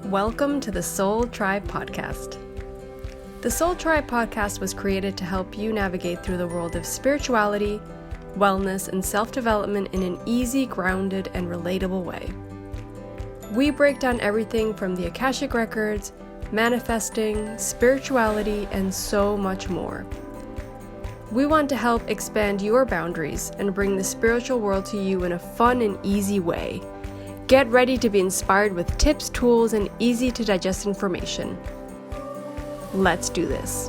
Welcome to the Soul Tribe Podcast. The Soul Tribe Podcast was created to help you navigate through the world of spirituality, wellness, and self-development in an easy, grounded, and relatable way. We break down everything from the Akashic Records, manifesting, spirituality, and so much more. We want to help expand your boundaries and bring the spiritual world to you in a fun and easy way. Get ready to be inspired with tips, tools, and easy to digest information. Let's do this.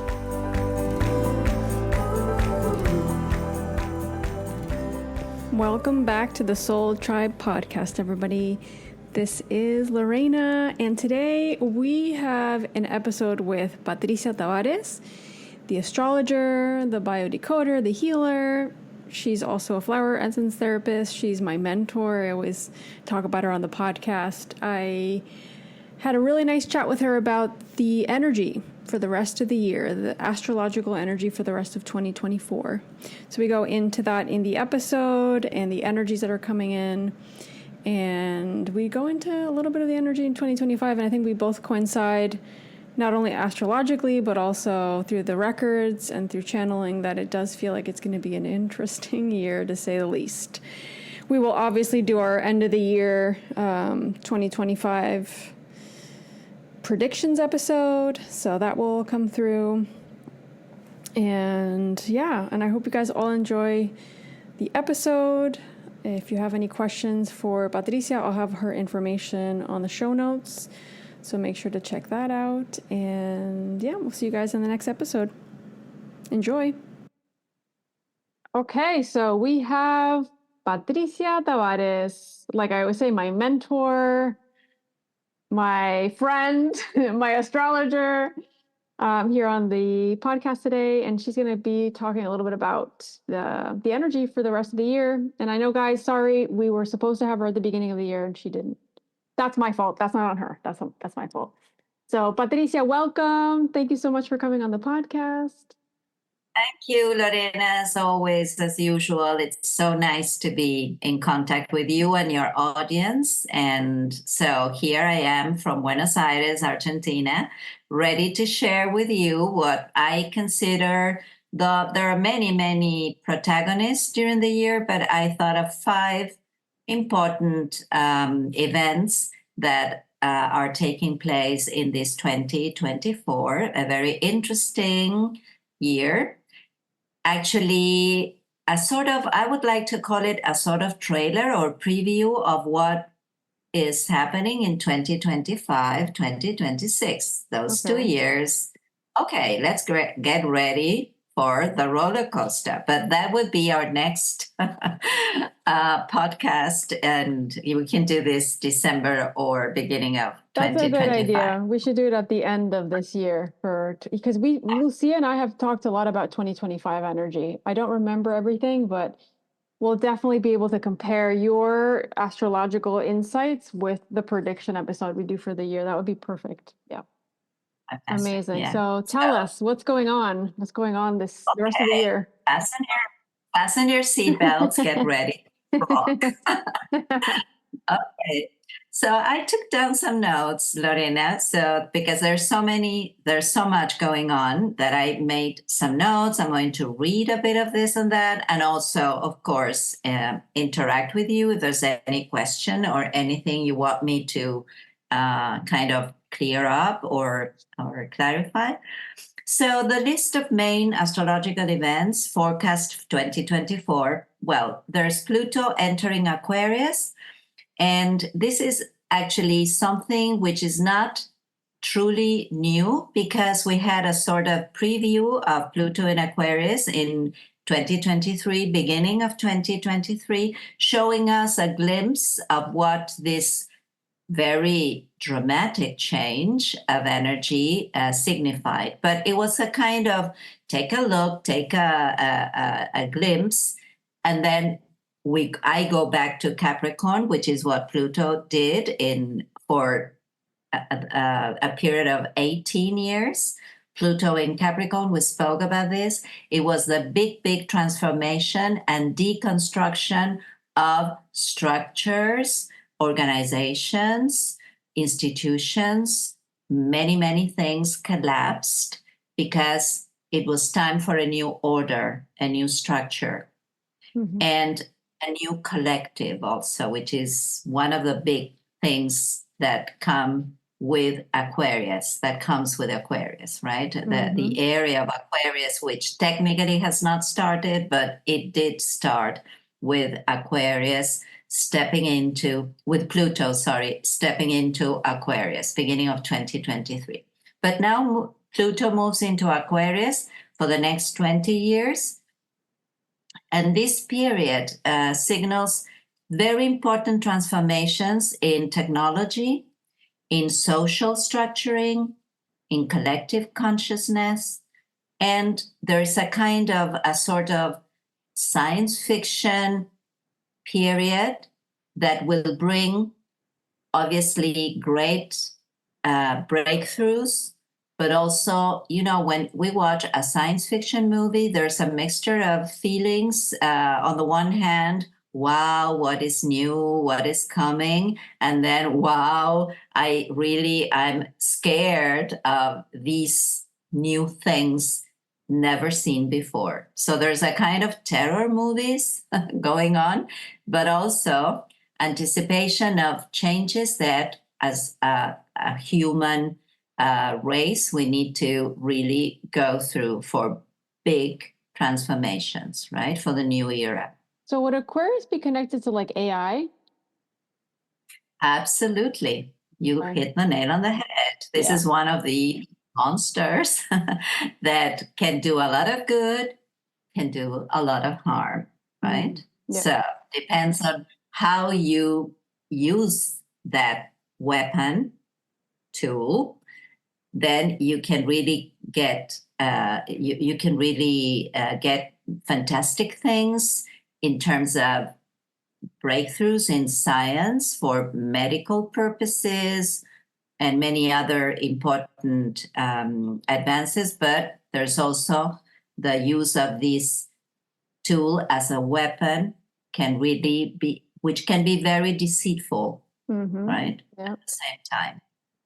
Welcome back to the Soul Tribe Podcast, everybody. This is Lorena, and today we have an episode with Patricia Tabares, the astrologer, the biodecoder, the healer. She's also a flower essence therapist. She's my mentor. I always talk about her on the podcast. I had a really nice chat with her about the energy for the rest of the year, the astrological energy for the rest of 2024. So we go into that in the episode and the energies that are coming in. And we go into a little bit of the energy in 2025. And I think we both coincide not only astrologically, but also through the records and through channeling, that it does feel like it's going to be an interesting year, to say the least. We will obviously do our end of the year 2025 predictions episode, so that will come through. And I hope you guys all enjoy the episode. If you have any questions for Patricia, I'll have her information on the show notes. So make sure to check that out. And we'll see you guys in the next episode. Enjoy. Okay, so we have Patricia Tabares, like I always say, my mentor, my friend, my astrologer, here on the podcast today. And she's going to be talking a little bit about the energy for the rest of the year. And I know, guys, sorry, we were supposed to have her at the beginning of the year and she didn't. That's my fault. That's not on her. That's my fault. So, Patricia, welcome. Thank you so much for coming on the podcast. Thank you, Lorena. As always, as usual, it's so nice to be in contact with you and your audience. And so here I am from Buenos Aires, Argentina, ready to share with you what I consider there are many, many protagonists during the year, but I thought of 5 important events that are taking place in this 2024, a very interesting year. Actually, I would like to call it a sort of trailer or preview of what is happening in 2025, 2026, those 2 years. Okay, let's get ready for the roller coaster, but that would be our next podcast, and we can do this December or beginning of 2025. That's a good idea. We should do it at the end of this year because Lucia and I have talked a lot about 2025 energy. I don't remember everything, but we'll definitely be able to compare your astrological insights with the prediction episode we do for the year. That would be perfect. Yeah. Amazing. Yeah. So tell us what's going on. What's going on the rest of the year? Fasten your seatbelts. Get ready. Okay. So I took down some notes, Lorena. So because there's so much going on that I made some notes. I'm going to read a bit of this and that, and also, of course, interact with you if there's any question or anything you want me to kind of clear up or clarify. So the list of main astrological events forecast 2024, well, there's Pluto entering Aquarius, and this is actually something which is not truly new because we had a sort of preview of Pluto in Aquarius in 2023, beginning of 2023, showing us a glimpse of what this very dramatic change of energy signified. But it was a kind of take a look, take a glimpse, and then I go back to Capricorn, which is what Pluto did for a period of 18 years. Pluto in Capricorn, we spoke about this. It was the big transformation and deconstruction of structures, organizations, institutions, many things collapsed because it was time for a new order, a new structure, and a new collective also, which is one of the big things that come with Aquarius, that comes with Aquarius, right? The area of Aquarius, which technically has not started, but it did start with Aquarius with Pluto, stepping into Aquarius, beginning of 2023. But now Pluto moves into Aquarius for the next 20 years. And this period signals very important transformations in technology, in social structuring, in collective consciousness. And there's a sort of science fiction period that will bring obviously great breakthroughs, but also, when we watch a science fiction movie, there's a mixture of feelings. On the one hand, wow, what is new, what is coming? And then, wow, I'm scared of these new things never seen before. So there's a kind of terror movies going on, but also anticipation of changes that as a human race we need to really go through for big transformations, right? For the new era. So would Aquarius be connected to like AI? Absolutely. You hit the nail on the head. This is one of the monsters that can do a lot of good, can do a lot of harm, right? So depends on how you use that weapon tool, then you can really get get fantastic things in terms of breakthroughs in science for medical purposes and many other important advances. But there's also the use of this tool as a weapon which can be very deceitful, right? At the same time.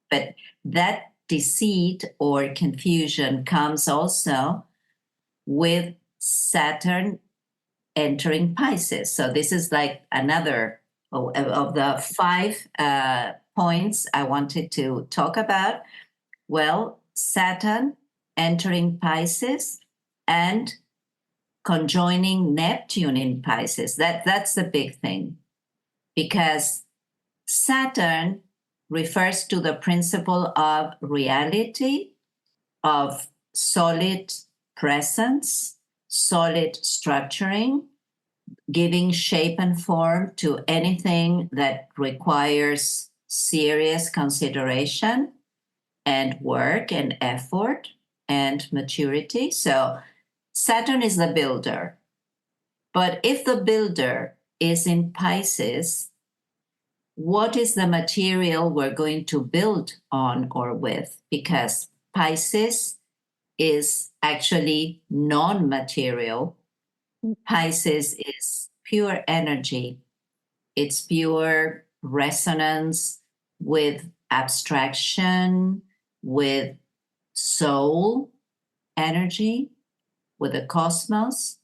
But that deceit or confusion comes also with Saturn entering Pisces. So this is like another of the 5 points I wanted to talk about. Well, Saturn entering Pisces and conjoining Neptune in Pisces. That's the big thing, because Saturn refers to the principle of reality, of solid presence, solid structuring, giving shape and form to anything that requires serious consideration and work and effort and maturity. So Saturn is the builder. But if the builder is in Pisces, what is the material we're going to build on or with? Because Pisces is actually non-material. Pisces is pure energy. It's pure resonance with abstraction, with soul energy, with the cosmos.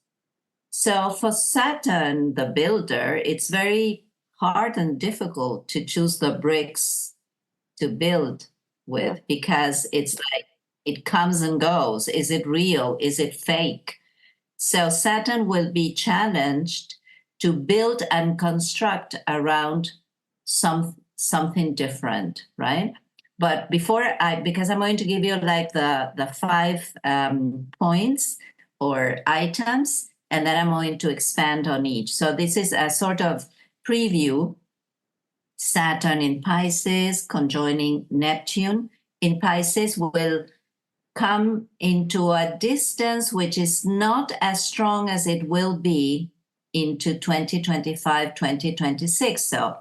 So for Saturn, the builder, it's very hard and difficult to choose the bricks to build with, because it's like it comes and goes. Is it real? Is it fake? So Saturn will be challenged to build and construct around something different, right? But because I'm going to give you like the 5 points or items, and then I'm going to expand on each. So this is a sort of preview. Saturn in Pisces conjoining Neptune in Pisces will come into a distance which is not as strong as it will be into 2025, 2026. So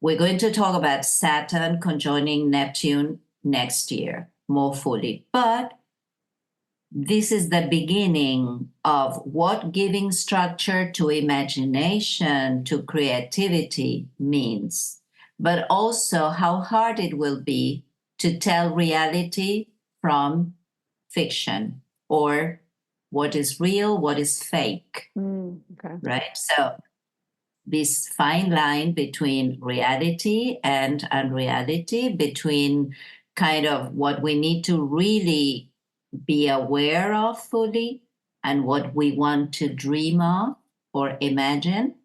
we're going to talk about Saturn conjoining Neptune next year more fully. But this is the beginning of what giving structure to imagination, to creativity means. but also how hard it will be to tell reality from fiction, or what is real, what is fake, Okay. right? So this fine line between reality and unreality, between kind of what we need to really be aware of fully and what we want to dream of or imagine.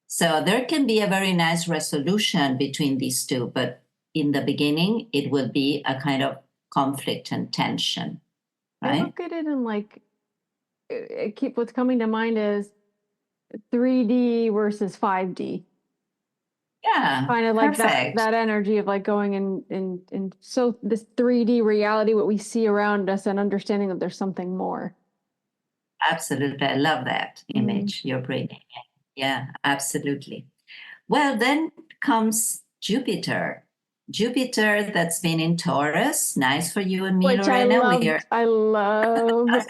So there can be a very nice resolution between these two, but in the beginning, it will be a kind of conflict and tension, I right? look at it and what's coming to mind is 3D versus 5D. Yeah, Kind of like perfect. that energy of like going in so this 3D reality, what we see around us, and understanding that there's something more. Absolutely. I love that image you're bringing. Yeah, absolutely. Well, then comes Jupiter. Jupiter that's been in Taurus. Nice for you and me, Which I Lorena. loved. I love.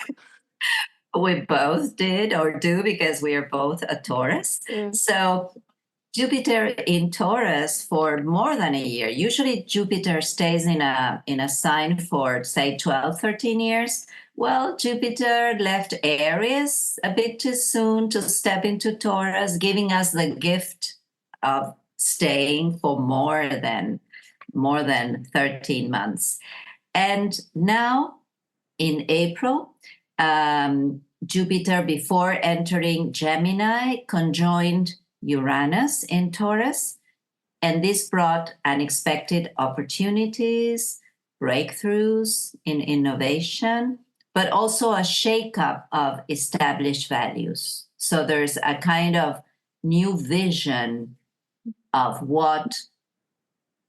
We both did or do because we are both a Taurus. Yeah. So Jupiter in Taurus for more than a year. Usually Jupiter stays in a sign for say 12, 13 years. Well, Jupiter left Aries a bit too soon to step into Taurus, giving us the gift of staying for more than 13 months. And now in April, Jupiter, before entering Gemini, conjoined Uranus in Taurus. And this brought unexpected opportunities, breakthroughs in innovation, but also a shakeup of established values. So there's a kind of new vision of what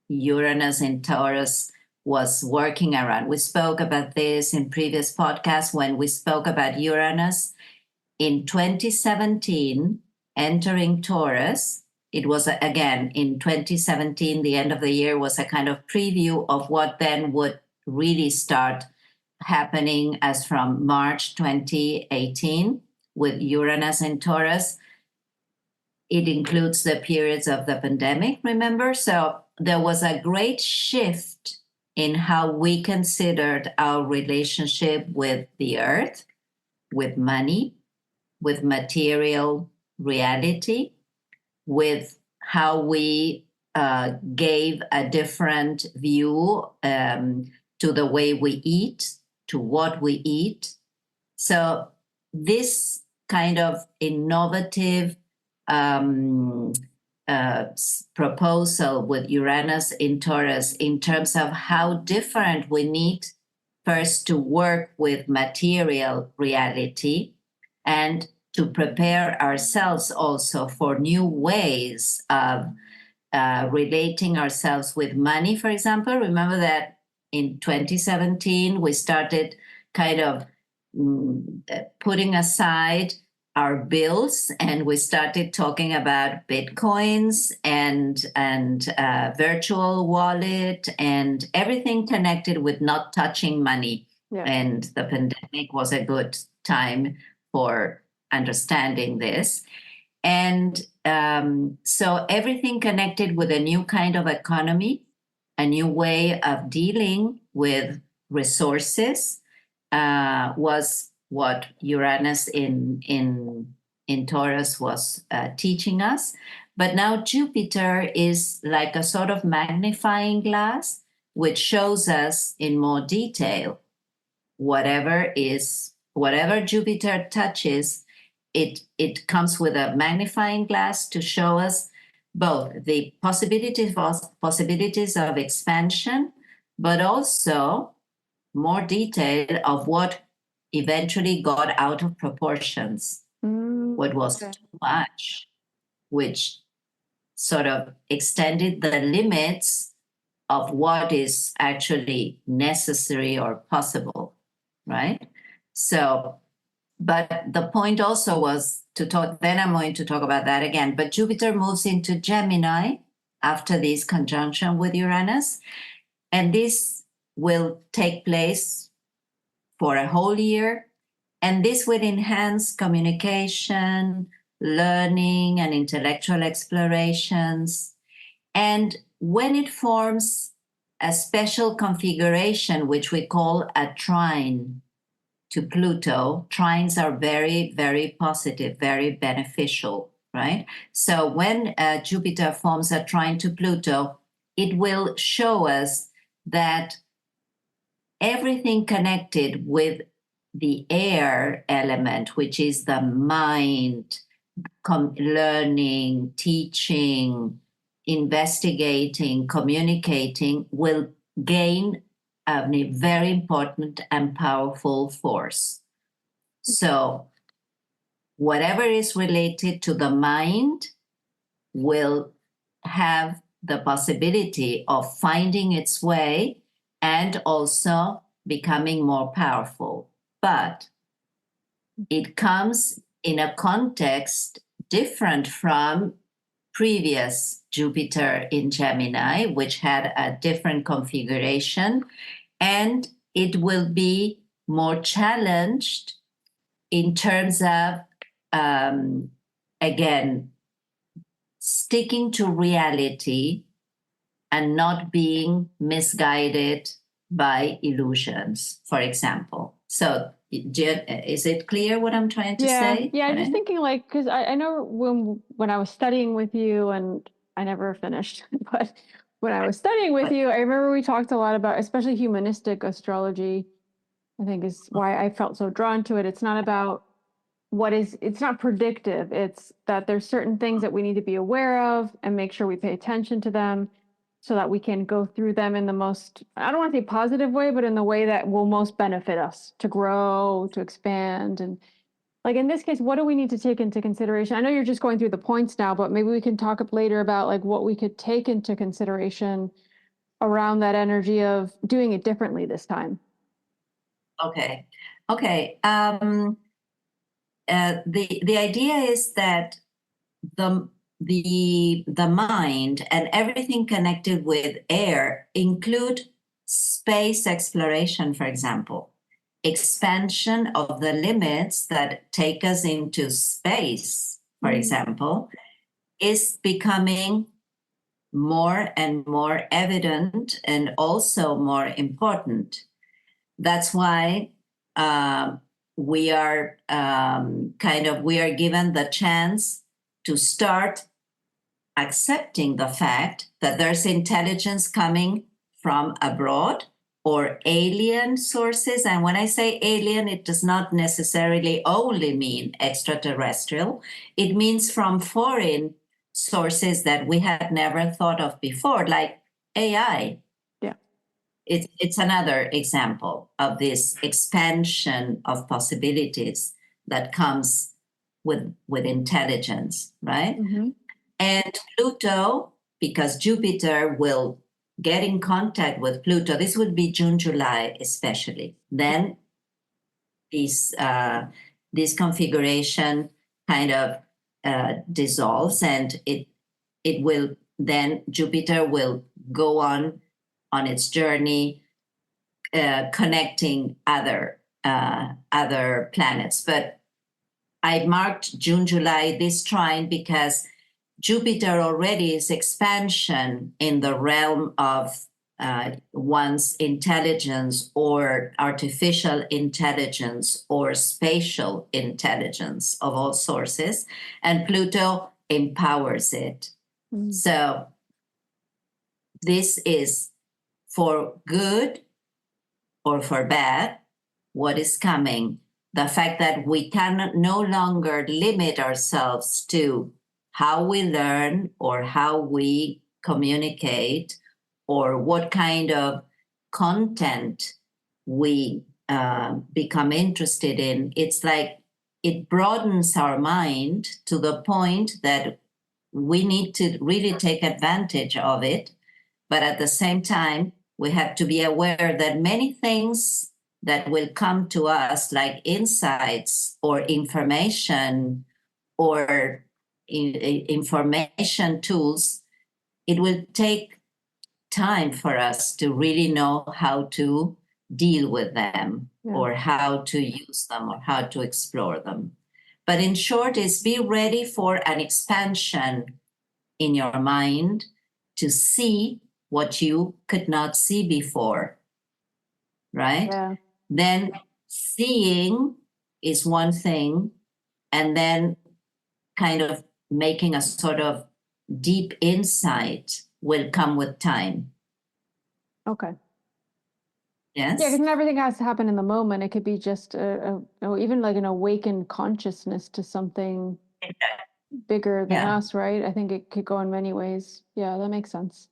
Uranus in Taurus was working around. We spoke about this in previous podcasts when we spoke about Uranus in 2017 entering Taurus. It was again in 2017, the end of the year was a kind of preview of what then would really start happening as from March 2018 with Uranus in Taurus. It includes the periods of the pandemic, remember? So there was a great shift in how we considered our relationship with the earth, with money, with material reality, with how we gave a different view to the way we eat, to what we eat. So this kind of innovative proposal with Uranus in Taurus in terms of how different we need first to work with material reality and to prepare ourselves also for new ways of relating ourselves with money, for example. Remember that in 2017, we started kind of putting aside our bills, and we started talking about bitcoins and virtual wallet and everything connected with not touching money. Yeah. And the pandemic was a good time for understanding this. And so everything connected with a new kind of economy, a new way of dealing with resources was what Uranus in Taurus was teaching us. But now Jupiter is like a sort of magnifying glass, which shows us in more detail whatever Jupiter touches. It comes with a magnifying glass to show us both the possibilities of expansion, but also more detail of what eventually got out of proportions, what was too much, which sort of extended the limits of what is actually necessary or possible, right? So, but the point also was to talk, then I'm going to talk about that again, but Jupiter moves into Gemini after this conjunction with Uranus, and this will take place for a whole year. And this will enhance communication, learning, and intellectual explorations. And when it forms a special configuration, which we call a trine to Pluto, trines are very, very positive, very beneficial, right? So when Jupiter forms a trine to Pluto, it will show us that everything connected with the air element, which is the mind, learning, teaching, investigating, communicating, will gain a very important and powerful force. So whatever is related to the mind will have the possibility of finding its way and also becoming more powerful. But it comes in a context different from previous Jupiter in Gemini, which had a different configuration, and it will be more challenged in terms of, again, sticking to reality and not being misguided by illusions, for example. So is it clear what I'm trying to say? Yeah, I'm just thinking like, because I know when I was studying with you, and I never finished, but when I was studying with you, I remember we talked a lot about, especially humanistic astrology, I think is why I felt so drawn to it. It's not about it's not predictive. It's that there's certain things that we need to be aware of and make sure we pay attention to them so that we can go through them in the most, I don't want to say positive way, but in the way that will most benefit us to grow, to expand. And like in this case, what do we need to take into consideration? I know you're just going through the points now, but maybe we can talk up later about like what we could take into consideration around that energy of doing it differently this time. Okay. The idea is that the mind and everything connected with air include space exploration, for example, expansion of the limits that take us into space, for example, is becoming more and more evident and also more important. That's why we are given the chance to start accepting the fact that there's intelligence coming from abroad or alien sources. And when I say alien, it does not necessarily only mean extraterrestrial. It means from foreign sources that we had never thought of before, like AI. Yeah. It's another example of this expansion of possibilities that comes with intelligence, right? Mm-hmm. And Pluto, because Jupiter will get in contact with Pluto, this would be June, July, especially. Then this configuration kind of dissolves, and it will then Jupiter will go on its journey, connecting other planets. But I marked June, July this trine because Jupiter already is expansion in the realm of one's intelligence or artificial intelligence or spatial intelligence of all sources, and Pluto empowers it. So this is for good or for bad, what is coming. The fact that we can no longer limit ourselves to how we learn or how we communicate or what kind of content we become interested in. It's like it broadens our mind to the point that we need to really take advantage of it. But at the same time, we have to be aware that many things that will come to us, like insights or information or information tools, it will take time for us to really know how to deal with them or how to use them or how to explore them. But in short, is be ready for an expansion in your mind to see what you could not see before, right? Yeah. Then seeing is one thing, and then kind of making a sort of deep insight will come with time. Okay. Yes? Yeah, because not everything has to happen in the moment. It could be just even like an awakened consciousness to something bigger than Yeah. us, right? I think it could go in many ways. Yeah, that makes sense.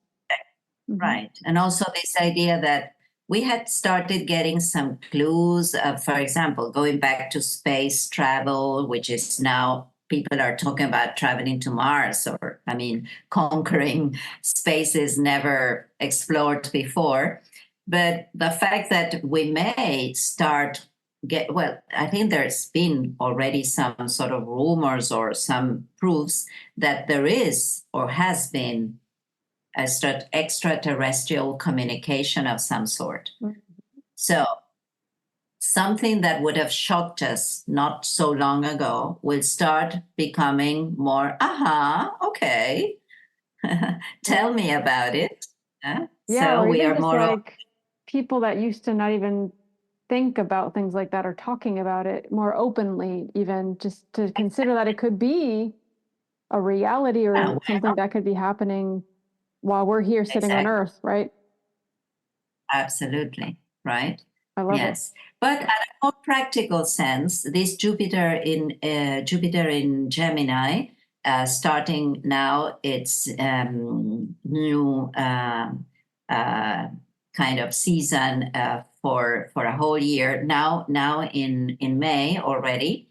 Right. And also this idea that we had started getting some clues, for example, going back to space travel, which is now people are talking about traveling to Mars, or, I mean, conquering spaces never explored before. But the fact that we may start I think there's been already some sort of rumors or some proofs that there is or has been extraterrestrial communication of some sort. So something that would have shocked us not so long ago will start becoming more, okay, tell me about it. Yeah, So or we even are just more like people that used to not even think about things like that are talking about it more openly, even just to consider that it could be a reality or something that could be happening while we're here sitting on exactly. Earth, right? Absolutely, right? I love it. Yes, but at a more practical sense, this Jupiter in Gemini, starting now its new kind of season for a whole year. Now in May already,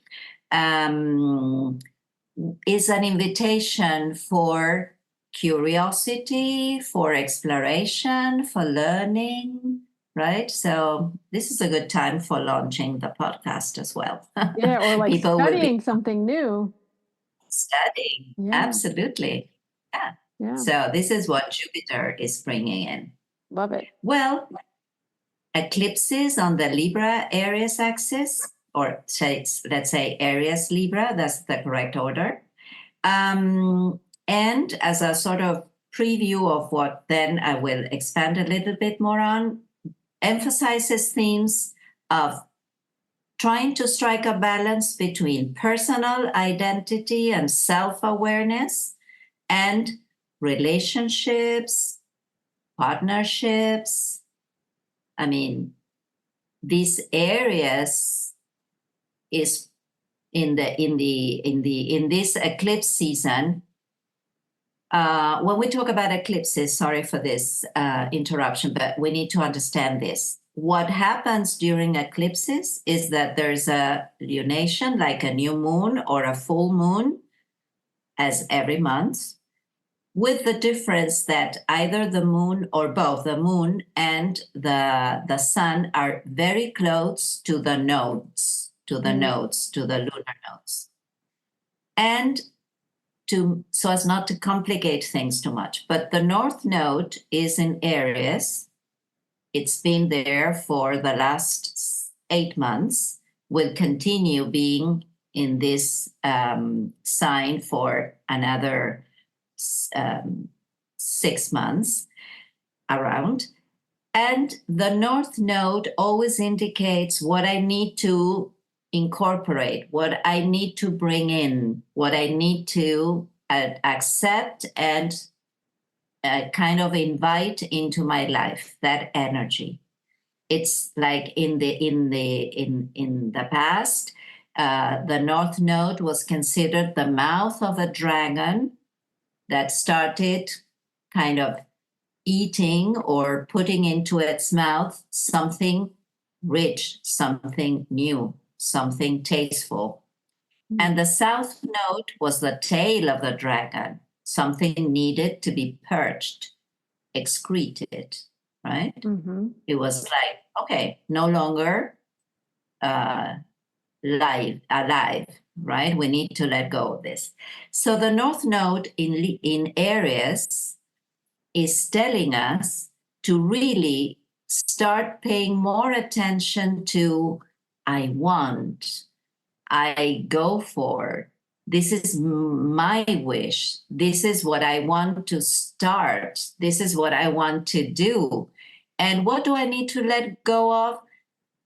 is an invitation for curiosity, for exploration, for learning, right? So this is a good time for launching the podcast as well. Yeah, or like People will be studying something new. studying. Yeah, Absolutely. Yeah. yeah, So this is what Jupiter is bringing in. love it. Well, eclipses on the Libra Aries axis, or let's say Aries Libra, that's the correct order. And as a sort of preview of what then I will expand a little bit more on, emphasizes themes of trying to strike a balance between personal identity and self awareness and relationships, partnerships. I mean, these areas is in this eclipse season. When we talk about eclipses, sorry for this interruption, but we need to understand this. What happens during eclipses is that there's a lunation, like a new moon or a full moon, as every month, with the difference that either the moon or both the moon and the sun are very close to the nodes, to the lunar nodes. And so as not to complicate things too much. But the North Node is in Aries. It's been there for the last 8 months, will continue being in this sign for another 6 months around. And the North Node always indicates what I need to incorporate, what I need to bring in, what I need to accept and kind of invite into my life, that energy. It's like in the past, the North Node was considered the mouth of a dragon that started kind of eating or putting into its mouth something rich, something new, something tasteful. And the South Node was the tail of the dragon, something needed to be purged, excreted, right? It was like, okay, no longer alive, right? We need to let go of this. So the North Node in Aries is telling us to really start paying more attention to I want, I go for, this is my wish. This is what I want to start. This is what I want to do. And what do I need to let go of?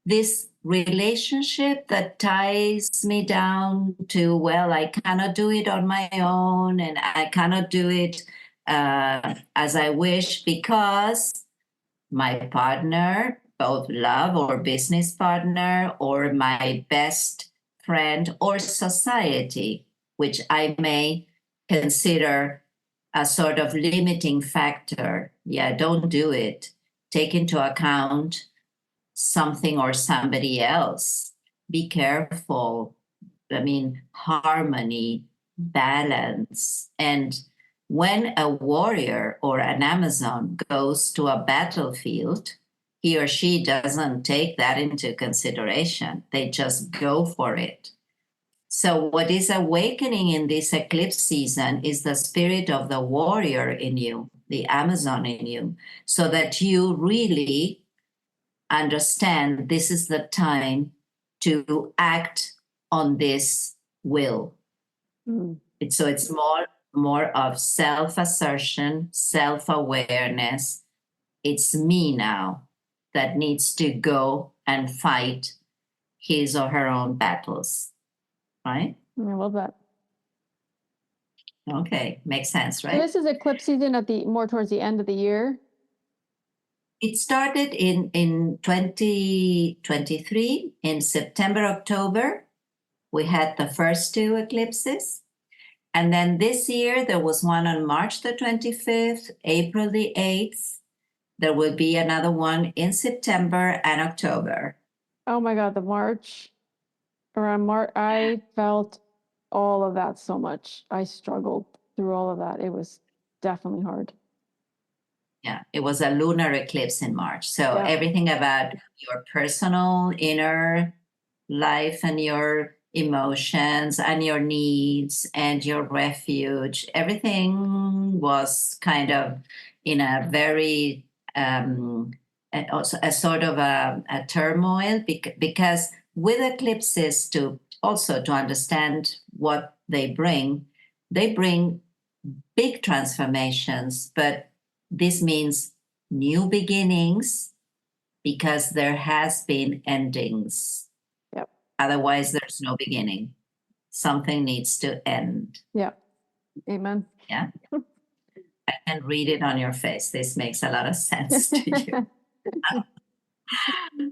This relationship that ties me down to, well, I cannot do it on my own and I cannot do it as I wish because my partner, both love or business partner, or my best friend, or society, which I may consider a sort of limiting factor. Yeah, don't do it. Take into account something or somebody else. Be careful. I mean, harmony, balance. And when a warrior or an Amazon goes to a battlefield, he or she doesn't take that into consideration. They just go for it. So, what is awakening in this eclipse season is the spirit of the warrior in you, the Amazon in you, so that you really understand this is the time to act on this will. So it's more of self-assertion, self-awareness. It's me now that needs to go and fight his or her own battles, right? I love that. Okay, makes sense, right? So this is eclipse season at the more towards the end of the year. It started in 2023, in September, October. We had the first two eclipses. And then this year, there was one on March the 25th, April the 8th. There will be another one in September and October. Oh my God, the March, around March, I felt all of that so much. I struggled through all of that. It was definitely hard. Yeah, it was a lunar eclipse in March. So Yeah. everything about your personal inner life and your emotions and your needs and your refuge, everything was kind of in a very and also a sort of a turmoil because with eclipses to understand what they bring big transformations, but this means new beginnings because there has been endings. Yep. Otherwise, there's no beginning. Something needs to end. Yeah. Amen. Yeah. I can read it on your face. This makes a lot of sense to you.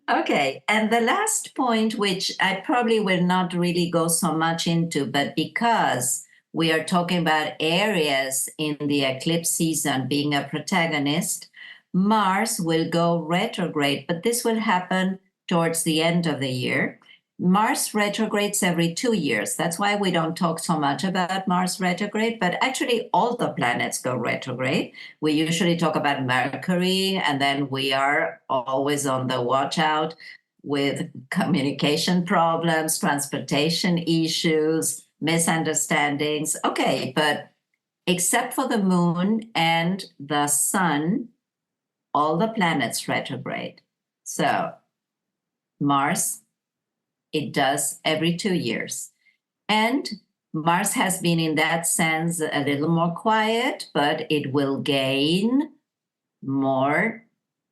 Okay. And the last point, which I probably will not really go so much into, but because we are talking about Aries in the eclipse season being a protagonist, Mars will go retrograde, but this will happen towards the end of the year. Mars retrogrades every 2 years. That's why we don't talk so much about Mars retrograde, but actually all the planets go retrograde. We usually talk about Mercury, and then we are always on the watch out with communication problems, transportation issues, misunderstandings. Okay, but except for the moon and the sun, all the planets retrograde. So Mars, it does every 2 years. And Mars has been in that sense a little more quiet, but it will gain more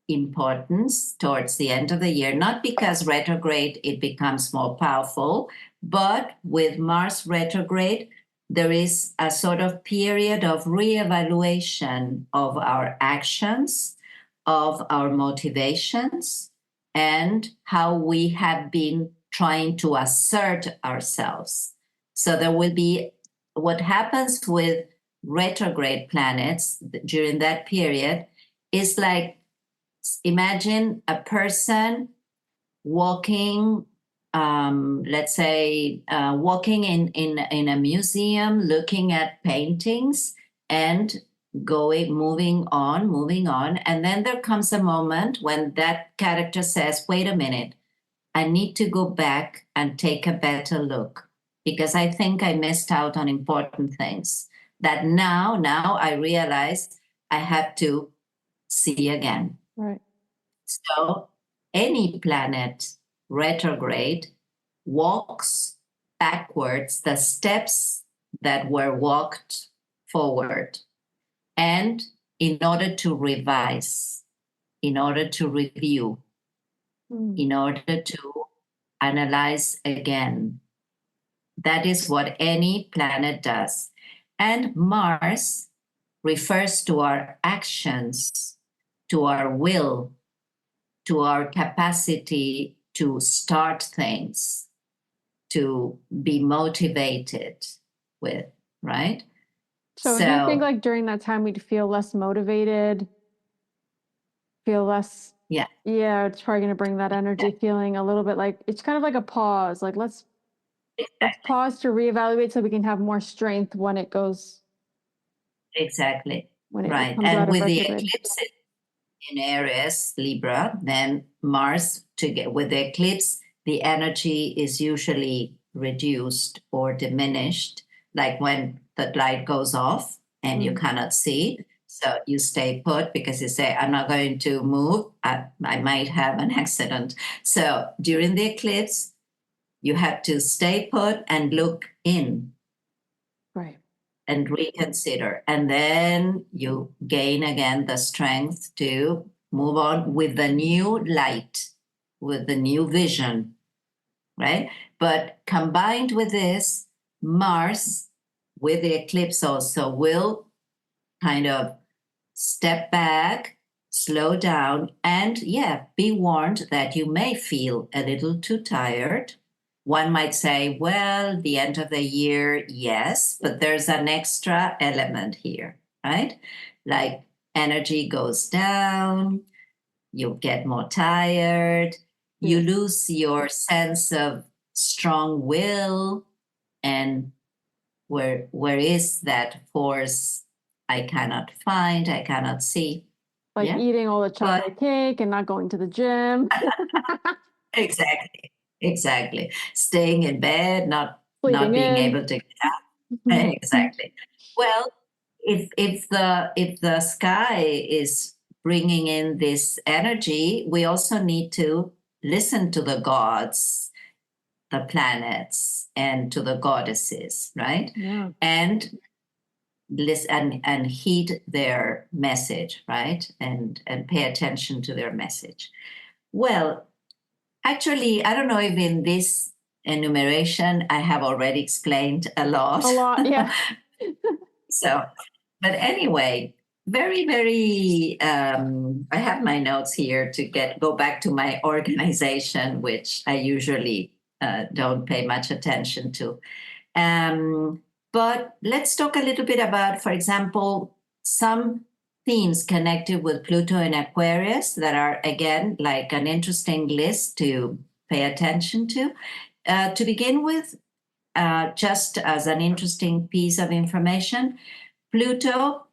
importance towards the end of the year, not because retrograde it becomes more powerful, but with Mars retrograde, there is a sort of period of reevaluation of our actions, of our motivations, and how we have been trying to assert ourselves. So there will be what happens with retrograde planets during that period is like, imagine a person walking, let's say, walking in a museum, looking at paintings and moving on. And then there comes a moment when that character says, wait a minute, I need to go back and take a better look because I think I missed out on important things that now I realize I have to see again. Right. So any planet retrograde walks backwards the steps that were walked forward. And in order to revise, in order to review, in order to analyze again. That is what any planet does. And Mars refers to our actions, to our will, to our capacity to start things, to be motivated with, right? So do you think like during that time we'd feel less motivated, feel less? Yeah. Yeah, it's probably going to bring that energy, feeling a little bit like it's kind of like a pause. Like let's pause to reevaluate so we can have more strength when it goes. Exactly. When it Right. comes And out of with the retrograde. eclipse in Aries, Libra, then Mars with the eclipse, the energy is usually reduced or diminished, like when the light goes off and you cannot see. So you stay put because you say, I'm not going to move. I might have an accident. So during the eclipse, you have to stay put and look in. Right. And reconsider. And then you gain again the strength to move on with the new light, with the new vision, right? But combined with this, Mars with the eclipse also will kind of step back, slow down, and be warned that you may feel a little too tired. One might say, well, the end of the year, yes, but there's an extra element here, right? Like energy goes down, you get more tired, you lose your sense of strong will, and where is that force I cannot find, I cannot see. Like eating all the chocolate cake and not going to the gym. Exactly. Staying in bed, not being able to get up. Exactly. Well, if the sky is bringing in this energy, we also need to listen to the gods, the planets, and to the goddesses, right? Yeah. And listen and heed their message, right? And pay attention to their message. Well, actually, I don't know if in this enumeration I have already explained a lot. A lot, yeah. So, but anyway, very, very, I have my notes here to go back to my organization, which I usually don't pay much attention to. But let's talk a little bit about, for example, some themes connected with Pluto and Aquarius that are, again, like an interesting list to pay attention to. To begin with, just as an interesting piece of information, Pluto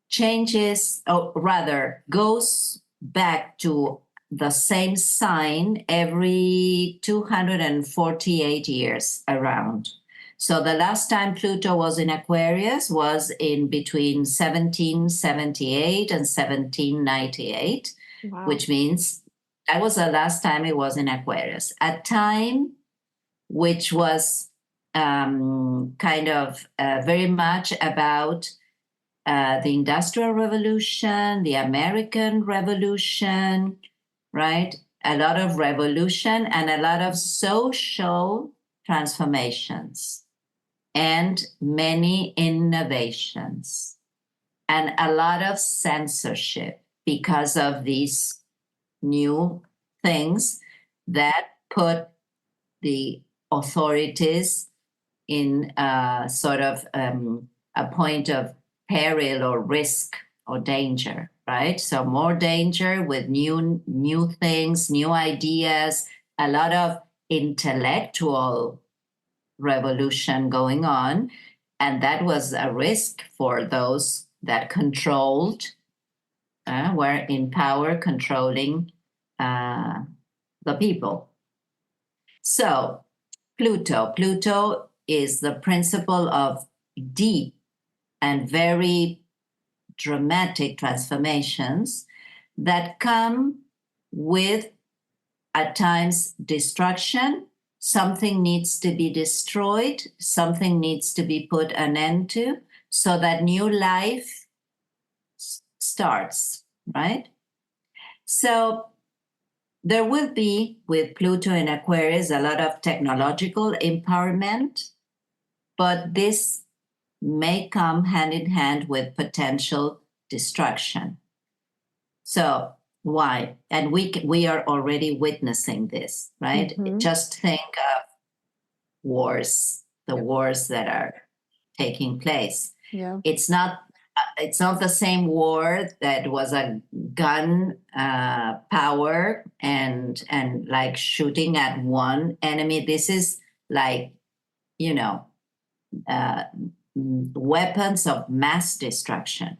changes, or rather, goes back to the same sign every 248 years around. So the last time Pluto was in Aquarius was in between 1778 and 1798, which means that was the last time it was in Aquarius. A time which was kind of very much about the Industrial Revolution, the American Revolution, right? A lot of revolution and a lot of social transformations and many innovations and a lot of censorship because of these new things that put the authorities in sort of a point of peril or risk or danger, right? So more danger with new things, new ideas, a lot of intellectual revolution going on. And that was a risk for those that controlled, were in power controlling the people. So Pluto is the principle of deep and very dramatic transformations that come with, at times, destruction something needs to be destroyed, something needs to be put an end to, so that new life starts, right? So there will be, with Pluto in Aquarius, a lot of technological empowerment, but this may come hand in hand with potential destruction. So why? And we are already witnessing this, right? Just think of wars, the wars that are taking place. Yeah. It's not the same war that was a gun power and like shooting at one enemy. This is like, weapons of mass destruction.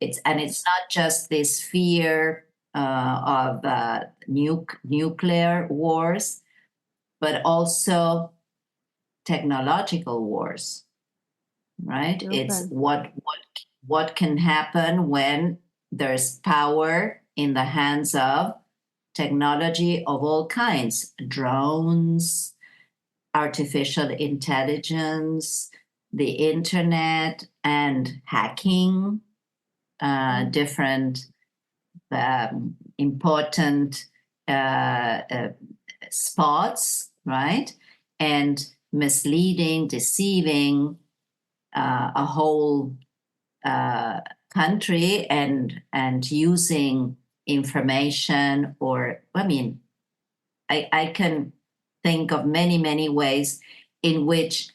It's not just this fear of nuclear wars, but also technological wars, right? Okay. It's what can happen when there's power in the hands of technology of all kinds, drones, artificial intelligence, the internet, and hacking, different important spots, right? And misleading, deceiving a whole country and using information, or I can think of many, many ways in which,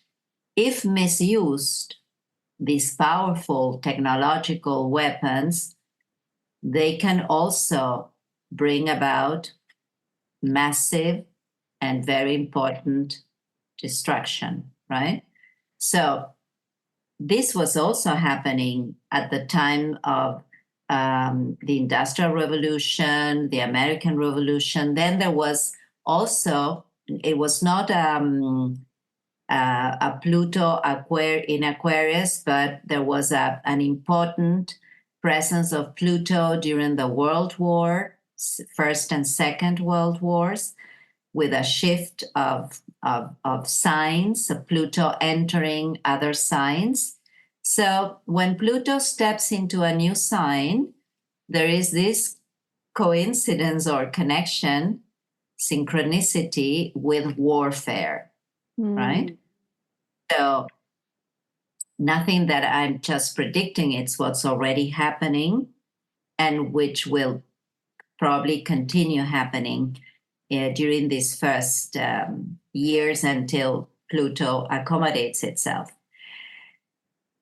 if misused, these powerful technological weapons, they can also bring about massive and very important destruction, right? So this was also happening at the time of the Industrial Revolution, the American Revolution. Then there was also, it was not a Pluto in Aquarius, but there was an important presence of Pluto during the World War, First and Second World Wars, with a shift of signs, of Pluto entering other signs. So when Pluto steps into a new sign, there is this coincidence or connection, synchronicity with warfare, right? So nothing that I'm just predicting, it's what's already happening and which will probably continue happening during these first years until Pluto accommodates itself.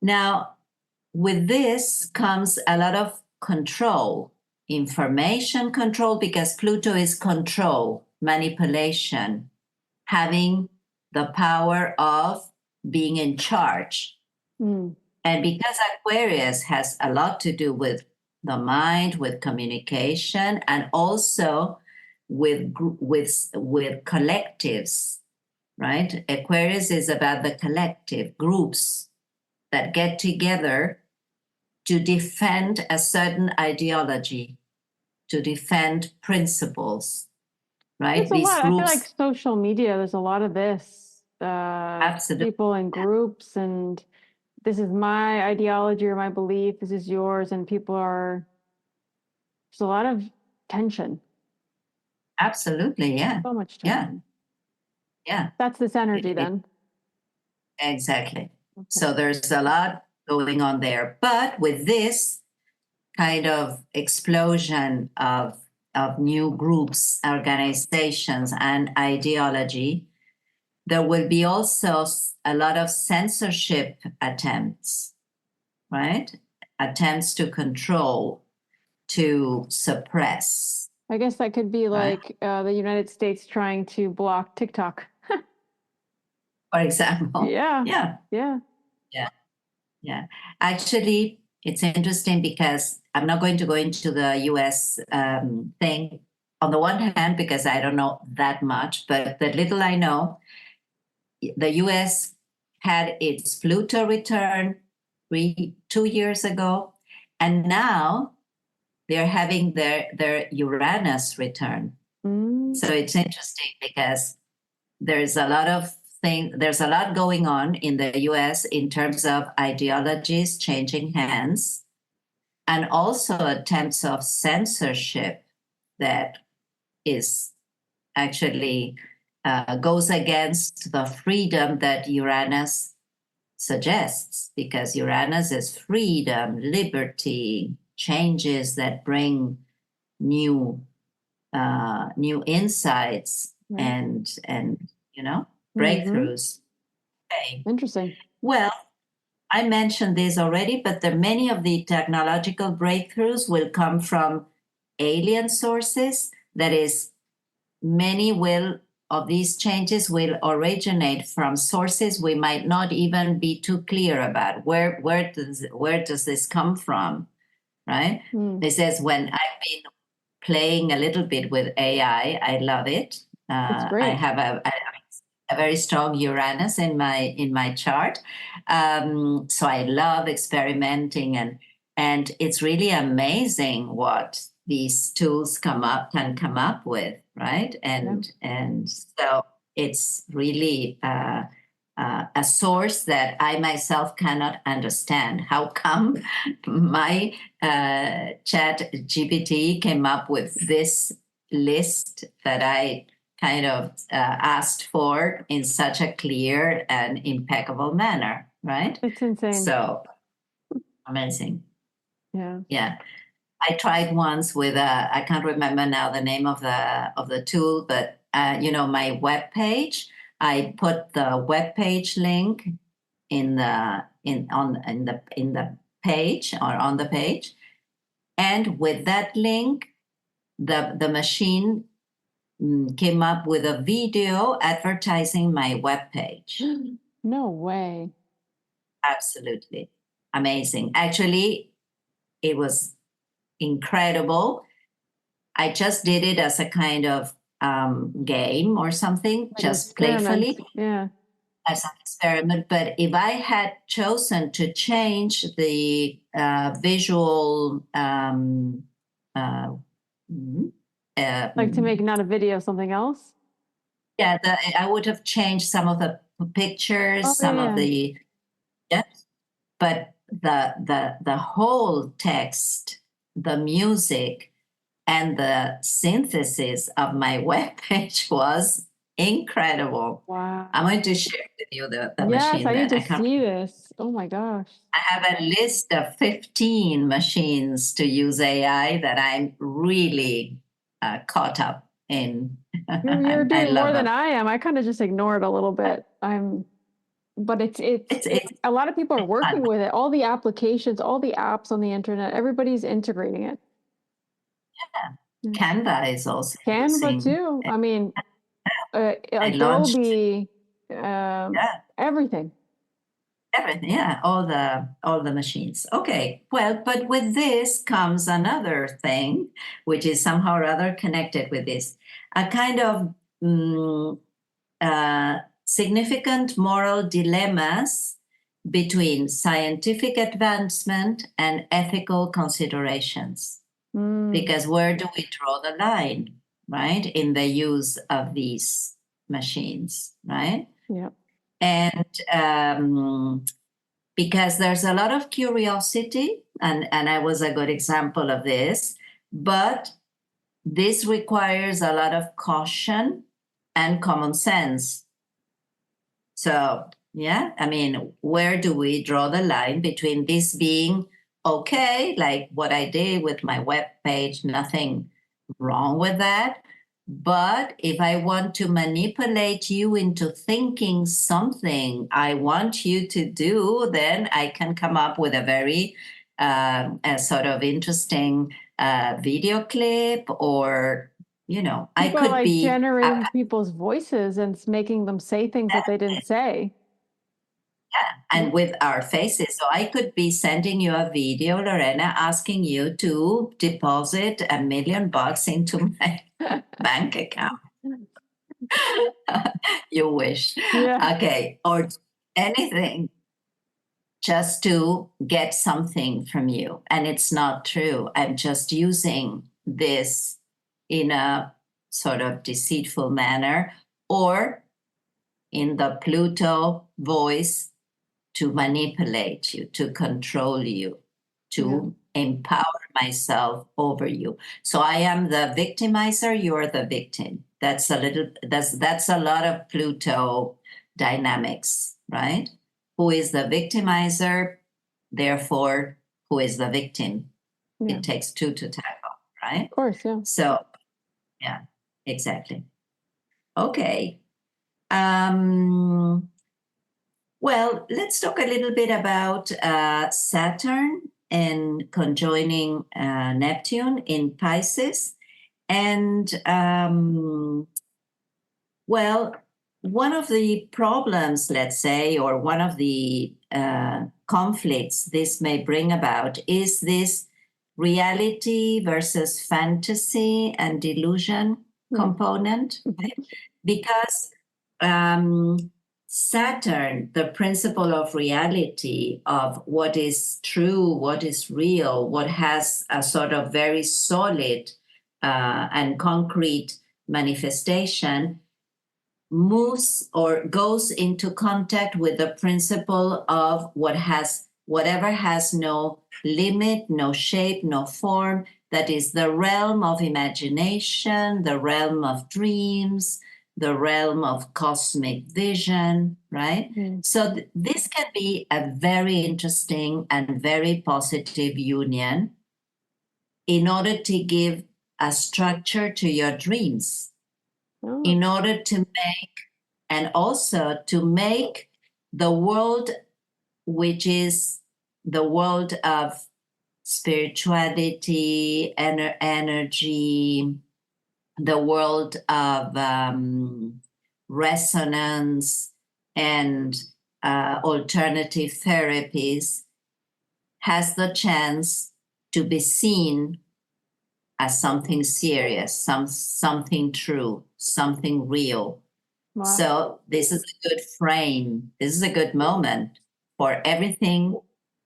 Now, with this comes a lot of control, information control, because Pluto is control, manipulation, having the power of being in charge. And because Aquarius has a lot to do with the mind, with communication, and also with collectives, right? Aquarius is about the collective, groups that get together to defend a certain ideology, to defend principles, right? There's a lot. I feel like social media, there's a lot of this. Absolutely. People in groups, and this is my ideology or my belief, this is yours, and there's a lot of tension. Absolutely, yeah. So much tension. Yeah. That's this energy then. Exactly. Okay. So there's a lot going on there. But with this kind of explosion of new groups, organizations, and ideology, there will be also a lot of censorship attempts, right? Attempts to control, to suppress. I guess that could be like the United States trying to block TikTok. For example. Yeah. Actually, it's interesting because I'm not going to go into the US thing on the one hand, because I don't know that much, but the little I know, the US had its Pluto return 2 years ago, and now they're having their Uranus return. So it's interesting because there's a lot going on in the US in terms of ideologies changing hands, and also attempts of censorship that is actually goes against the freedom that Uranus suggests, because Uranus is freedom, liberty, changes that bring new insights and breakthroughs. Okay. Interesting. Well, I mentioned this already, but many of the technological breakthroughs will come from alien sources. That is, many of these changes will originate from sources we might not even be too clear about. Where does this come from, right? This is when I've been playing a little bit with AI. I love it. That's great. I have a very strong Uranus in my chart, so I love experimenting, and it's really amazing what these tools can come up with, right? And so it's really a source that I myself cannot understand. How come my chat GPT came up with this list that I kind of asked for in such a clear and impeccable manner, right? It's insane. So amazing. Yeah. Yeah. I tried once with I can't remember now the name of the tool, but my web page. I put the web page link in the page, or on the page, and with that link, the machine came up with a video advertising my web page. No way. Absolutely amazing. Actually, it was incredible. I just did it as a kind of game or something, Like just experiment. playfully, Yeah. as an experiment. But if I had chosen to change the visual, Like to make not a video, something else? yeah, I would have changed some of the pictures, some of the, yeah, but the whole text, the music, and the synthesis of my webpage was incredible. Wow. I'm going to share with you the Yes, machine. I need That to see this. Oh my gosh. I have a list of 15 machines to use AI that I'm really caught up in. You're I doing love more than them. I am. I kind of just ignore it a little bit. But it's a lot of people are working fun. with it. All the applications, all the apps on the internet, everybody's integrating it. Yeah. Canva is also Canva using. too. I mean, I launched. Adobe, Yeah. everything. Everything, yeah, all the machines. Okay, well, but with this comes another thing, which is somehow or other connected with this, a kind of significant moral dilemmas between scientific advancement and ethical considerations. Because where do we draw the line, right, in the use of these machines, right? Yeah. And because there's a lot of curiosity, and I was a good example of this, but this requires a lot of caution and common sense. So, yeah, I mean, where do we draw the line between this being okay, like what I did with my web page, nothing wrong with that? But if I want to manipulate you into thinking something I want you to do, then I can come up with a very a sort of interesting video clip, or I People are could like be. generating people's voices and making them say things that they didn't say. And with our faces. So I could be sending you a video, Lorena, asking you to deposit $1 million into my bank account. You wish. Yeah. Okay. Or anything just to get something from you. And it's not true. I'm just using this in a sort of deceitful manner, or in the Pluto voice to manipulate you, to control you, to empower myself over you. So I am the victimizer, you're the victim. That's a lot of Pluto dynamics, right? Who is the victimizer? Therefore, who is the victim? Yeah. It takes two to tackle, right? Of course, yeah. So, yeah, exactly. Okay. Well, let's talk a little bit about Saturn and conjoining Neptune in Pisces. And well, one of the problems, let's say, or one of the conflicts this may bring about is this reality versus fantasy and delusion component, right? Because Saturn, the principle of reality, of what is true, what is real, what has a sort of very solid and concrete manifestation, moves or goes into contact with the principle of whatever has no limit, no shape, no form, that is the realm of imagination, the realm of dreams, the realm of cosmic vision, right? So this can be a very interesting and very positive union in order to give a structure to your dreams, in order to make, and also to make the world, which is the world of spirituality, energy, the world of resonance and alternative therapies, has the chance to be seen as something serious, something true, something real. Wow. So this is a good frame. This is a good moment for everything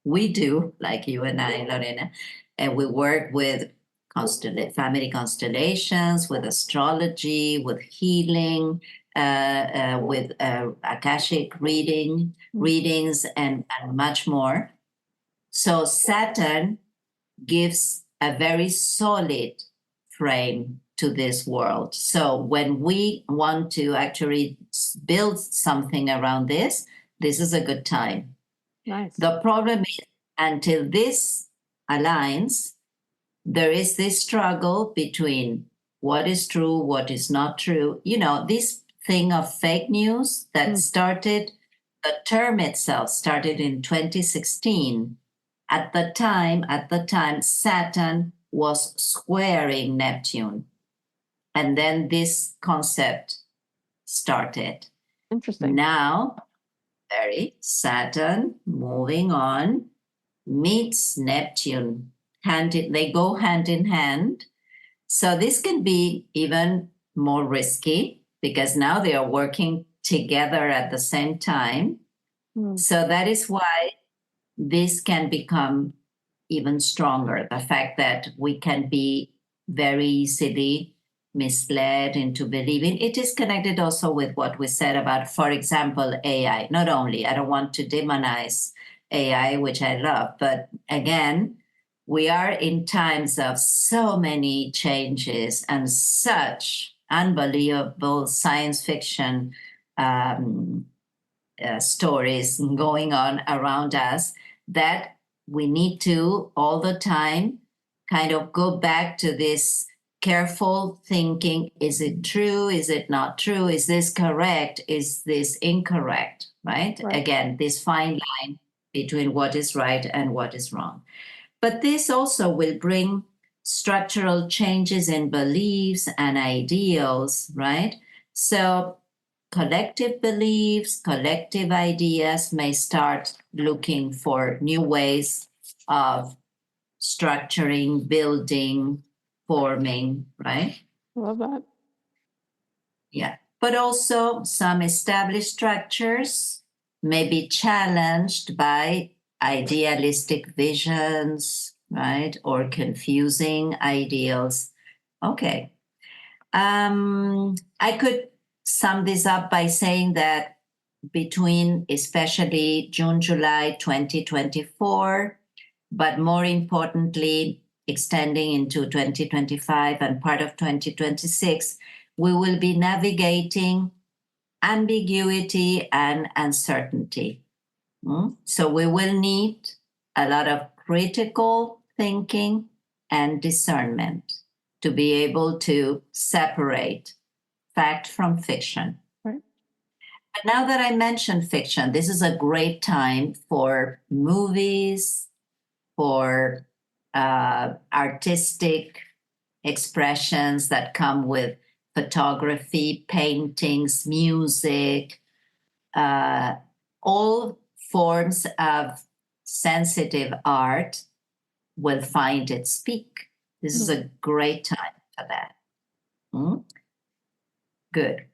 we do, like you and I, Lorena. And we work with family constellations, with astrology, with healing, with Akashic readings, and much more. So Saturn gives a very solid frame to this world. So when we want to actually build something around this is a good time. Nice. The problem is, until this aligns, there is this struggle between what is true, what is not true. You know, this thing of fake news that started, the term itself started in 2016. At the time, Saturn was squaring Neptune. And then this concept started. Interesting. Now, Saturn moving on meets Neptune. They go hand in hand. So this can be even more risky because now they are working together at the same time. So that is why this can become even stronger. The fact that we can be very easily misled into believing. It is connected also with what we said about, for example, AI. Not only, I don't want to demonize AI, which I love, but again, we are in times of so many changes and such unbelievable science fiction stories going on around us that we need to all the time kind of go back to this careful thinking. Is it true? Is it not true? Is this correct? Is this incorrect? Right? Again, this fine line between what is right and what is wrong. But this also will bring structural changes in beliefs and ideals, right? So collective beliefs, collective ideas may start looking for new ways of structuring, building, forming, right? Love that. Yeah. But also some established structures may be challenged by idealistic visions, right? Or confusing ideals. Okay. I could sum this up by saying that between especially June, July 2024, but more importantly, extending into 2025 and part of 2026, we will be navigating ambiguity and uncertainty. So we will need a lot of critical thinking and discernment to be able to separate fact from fiction. Right. But now that I mentioned fiction, this is a great time for movies, for artistic expressions that come with photography, paintings, music, all forms of sensitive art will find its peak. This is a great time for that. Good.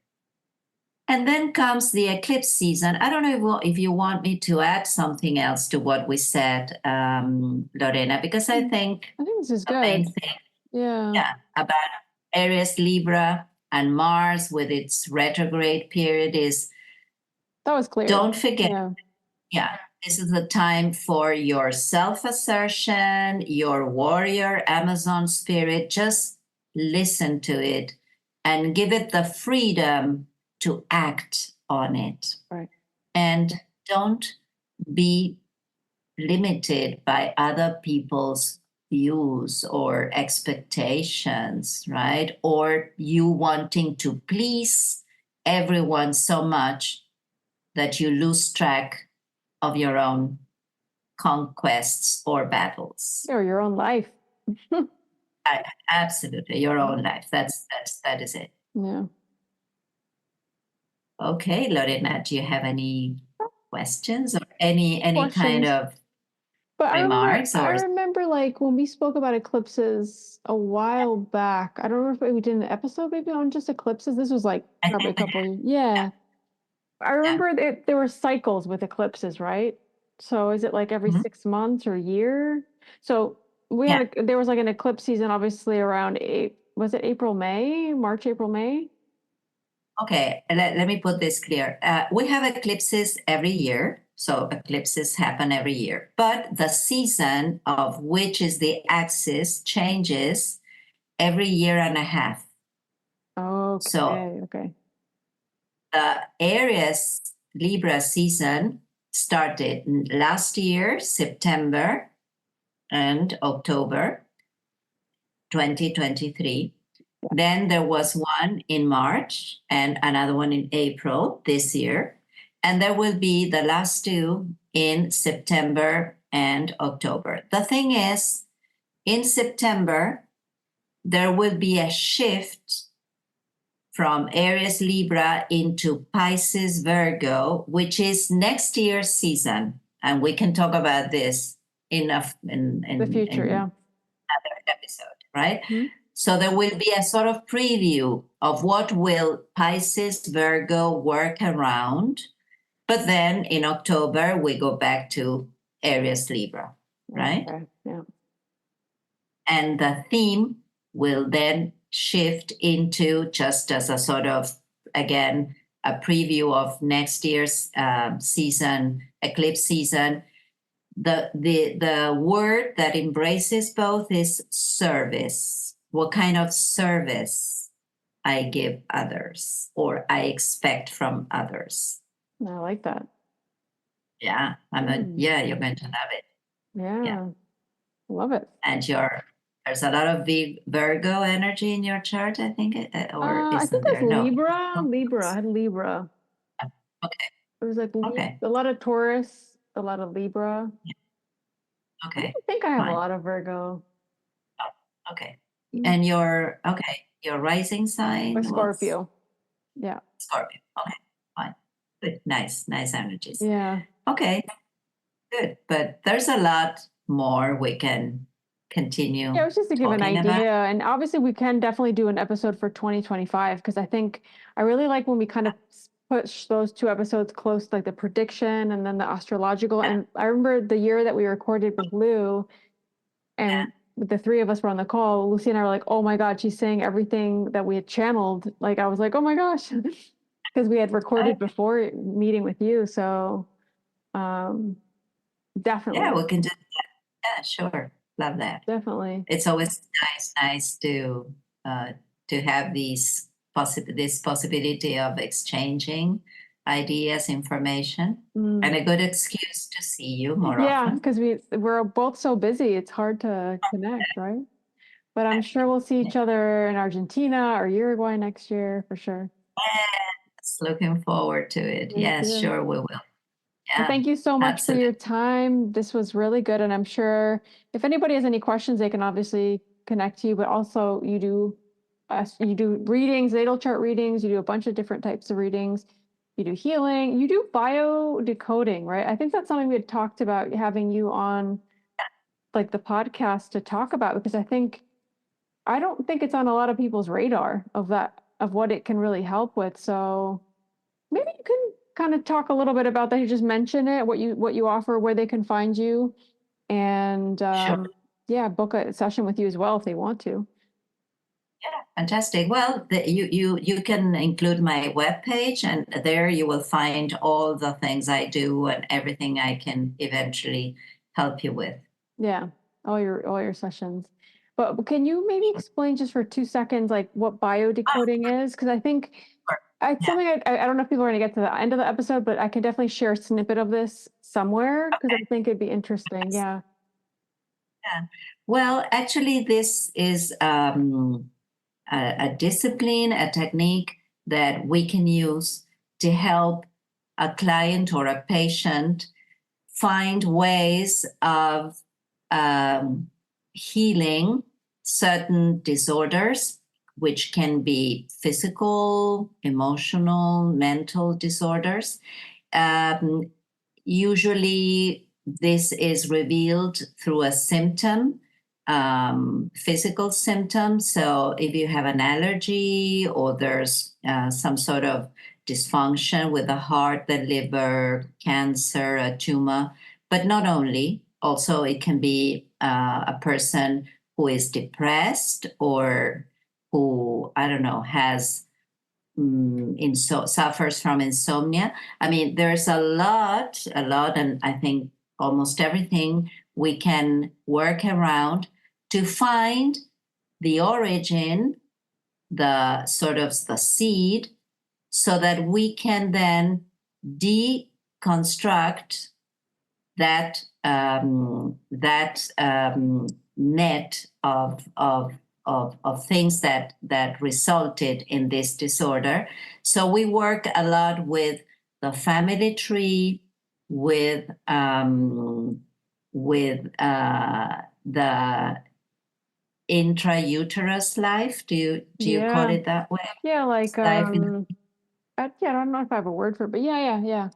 And then comes the eclipse season. I don't know if you want me to add something else to what we said, Lorena, because I think this is the good. main thing, Yeah, about Aries, Libra, and Mars with its retrograde period is, that was clear. don't forget, this is the time for your self-assertion, your warrior Amazon spirit. Just listen to it and give it the freedom to act on it. Right. And don't be limited by other people's views or expectations, right? Or you wanting to please everyone so much that you lose track of your own conquests or battles. Or your own life. Absolutely, your own life. That is it. Yeah. Okay, Lorena, do you have any questions or any kind of But remarks? I remember like when we spoke about eclipses a while back. I don't remember if we did an episode maybe on just eclipses. This was like probably a couple of years. Yeah. I remember there were cycles with eclipses, right? So is it like every 6 months or a year? So there was like an eclipse season obviously around was it April, May, March, April, May? Okay, let me put this clear. We have eclipses every year. So eclipses happen every year. But the season of which is the axis changes every year and a half. Okay, So okay. the Aries Libra season started last year, September and October 2023. Then there was one in March and another one in April this year. And there will be the last two in September and October. The thing is, in September, there will be a shift from Aries Libra into Pisces Virgo, which is next year's season. And we can talk about this in the future, another episode, right? So there will be a sort of preview of what will Pisces Virgo work around. But then in October, we go back to Aries Libra, right? Okay, yeah. And the theme will then shift into, just as a sort of, again, a preview of next year's season, eclipse season. The word that embraces both is service. What kind of service I give others or I expect from others. I like that. Yeah, you're going to love it. Yeah. Love it. And there's a lot of Virgo energy in your chart, I think, or I think isn't that's there? No. Libra. I had Libra. Okay. It was like a lot of Taurus, a lot of Libra. Okay. I don't think I have a lot of Virgo. Oh, okay. And your rising sign? Scorpio. Yeah. Scorpio. Okay. Fine. Good. Nice energies. Yeah. Okay. Good. But there's a lot more we can continue. Yeah, it was just to give an idea. And obviously we can definitely do an episode for 2025 because I really like when we kind of push those two episodes close, like the prediction and then the astrological. And I remember the year that we recorded with Lou and the three of us were on the call, Lucy and I were like, oh my God, she's saying everything that we had channeled. Like, I was like, oh my gosh. because we had recorded before meeting with you. So definitely. Yeah, we can do that. Yeah, sure. Love that. Definitely. It's always nice to have this possibility of exchanging ideas, information, and a good excuse to see you more Yeah, often. because we're both so busy. It's hard to connect, right? But I'm sure we'll see each other in Argentina or Uruguay next year for sure. Yes, looking forward to it. Me Yes, too. sure we will. Well, Yeah, thank you so much for absolutely. your time. This was really good. And I'm sure if anybody has any questions, they can obviously connect to you, but also you do readings, natal chart readings, you do a bunch of different types of readings. You do healing, you do bio decoding, right? I think that's something we had talked about having you on like the podcast to talk about, because I don't think it's on a lot of people's radar of what it can really help with. So maybe you can kind of talk a little bit about that. You just mention it, what you offer, where they can find you, and Sure. yeah, book a session with you as well if they want to. Yeah, fantastic. Well, you can include my webpage, and there you will find all the things I do and everything I can eventually help you with. Yeah, all your sessions. But can you maybe explain just for 2 seconds like what Oh, biodecoding is? Because I think sure. it's Yeah. something I don't know if people are going to get to the end of the episode, but I can definitely share a snippet of this somewhere because I Okay. think it'd be interesting. Yeah. Yeah. Well, actually, this is a discipline, a technique that we can use to help a client or a patient find ways of um, healing certain disorders, which can be physical, emotional, mental disorders. Um, Usually, this is revealed through a symptom, physical symptom. So, if you have an allergy or there's some sort of dysfunction with the heart, the liver, cancer, a tumor, but not only, also, it can be a person who is depressed or who, I don't know, has suffers from insomnia. I mean, there's a lot, and I think almost everything we can work around to find the origin, the sort of the seed, so that we can then deconstruct that net of things that resulted in this disorder. So we work a lot with the family tree, with the intrauterus life. Do you call Yeah. it that way? Yeah. Like, Life in yeah, I don't know if I have a word for it, but yeah.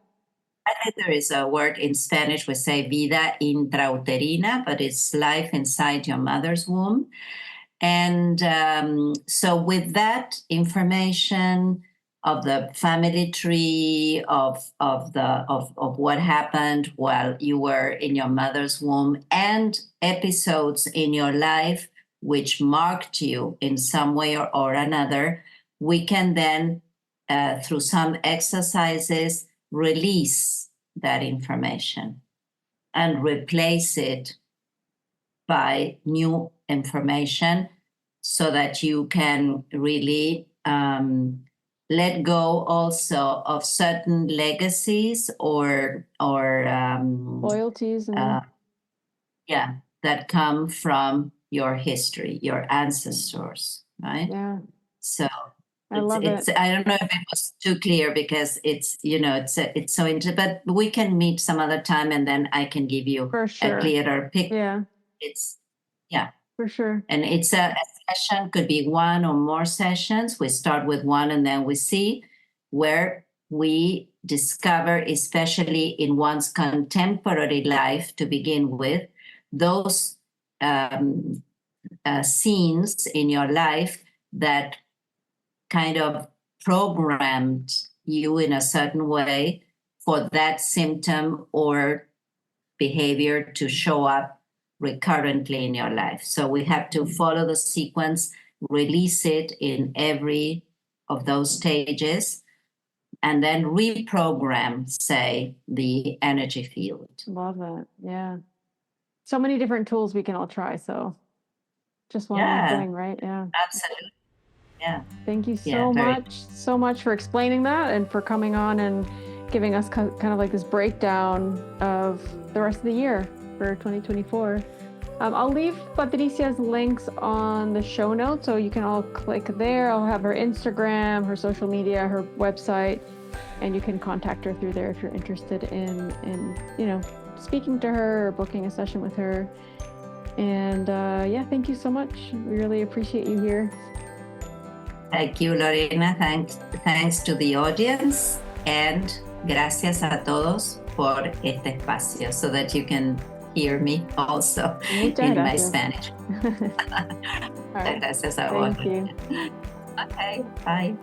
I think there is a word in Spanish we say vida intrauterina, but it's life inside your mother's womb. And so, with that information of the family tree of what happened while you were in your mother's womb, and episodes in your life which marked you in some way or another, we can then, through some exercises, release that information and replace it by new information so that you can really let go also of certain legacies or Loyalties uh, and yeah, that come from your history, your ancestors, right? yeah, So I it's love it it's I don't know if it was too clear because it's so into, but we can meet some other time and then I can give you for a sure. clearer picture. Yeah, It's yeah, for sure. and it's a session, could be one or more sessions. We start with one and then we see where we discover, especially in one's contemporary life to begin with, those um, scenes in your life that kind of programmed you in a certain way for that symptom or behavior to show up recurrently in your life. So we have to follow the sequence, release it in every of those stages, and then reprogram, say, the energy field. Love that. Yeah. So many different tools we can all try. So just one more thing, right? Yeah. Absolutely. Yeah. Thank you so much for explaining that and for coming on and giving us kind of like this breakdown of the rest of the year for 2024. I'll leave Patricia's links on the show notes, so you can all click there. I'll have her Instagram, her social media, her website, and you can contact her through there if you're interested in speaking to her or booking a session with her. And thank you so much. We really appreciate you here. Thank you, Lorena. Thanks to the audience, and gracias a todos por este espacio, so that you can hear me also in my Spanish. All right. Gracias a vos. Thank you. Okay, bye.